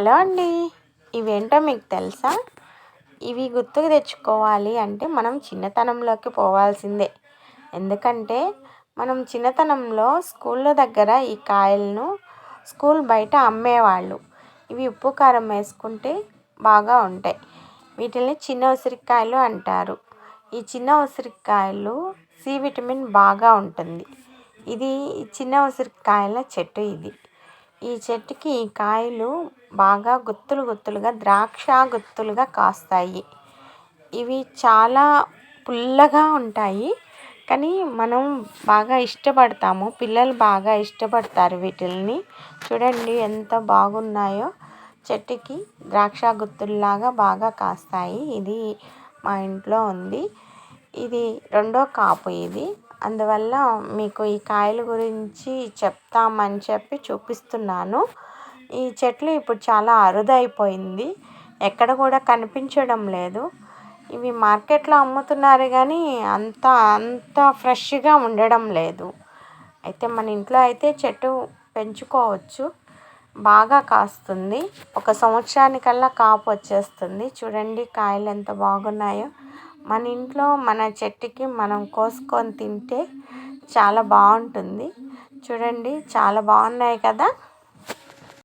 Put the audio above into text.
Hello అండి. ఇవేంటో మీకు తెలుసా? ఇవి గుర్తుకు తెచ్చుకోవాలి అంటే మనం చిన్నతనంలోకి పోవాల్సిందే. ఎందుకంటే మనం చిన్నతనంలో స్కూళ్ళ దగ్గర ఈ కాయలను స్కూల్ బయట అమ్మేవాళ్ళు. ఇవి ఉప్పు కారం వేసుకుంటే బాగా ఉంటాయి. వీటిని చిన్న ఉసిరికాయలు అంటారు. ఈ చిన్న ఉసిరికాయలు సి విటమిన్ బాగా ఉంటుంది. ఇది చిన్న ఉసిరికాయల చెట్టు ఇది. ఈ చెట్టుకి ఈ కాయలు బాగా గుత్తులు గుత్తులుగా ద్రాక్ష గుత్తులుగా కాస్తాయి. ఇవి చాలా పుల్లగా ఉంటాయి. కానీ మనం బాగా ఇష్టపడతాము. పిల్లలు బాగా ఇష్టపడతారు వీటిల్ని. చూడండి ఎంత బాగున్నాయో. చెట్టుకి ద్రాక్ష గుత్తుల్లాగా బాగా కాస్తాయి. ఇది మా ఇంట్లో ఉంది. ఇది రెండో కాపు ఇది. అందువల్ల మీకు ఈ కాయల గురించి చెప్తామని చెప్పి చూపిస్తున్నాను. ఈ చెట్లు ఇప్పుడు చాలా అరుదైపోయింది. ఎక్కడ కూడా కనిపించడం లేదు. ఇవి మార్కెట్లో అమ్ముతున్నారు కానీ అంత ఫ్రెష్గా ఉండడం లేదు. అయితే మన ఇంట్లో అయితే చెట్టు పెంచుకోవచ్చు. బాగా కాస్తుంది. 1 సంవత్సరానికల్లా కాపు వచ్చేస్తుంది. చూడండి కాయలు ఎంత బాగున్నాయో. మన ఇంట్లో మన చెట్టుకి మనం కోసుకొని తింటే చాలా బాగుంటుంది. చూడండి చాలా బాగున్నాయి కదా.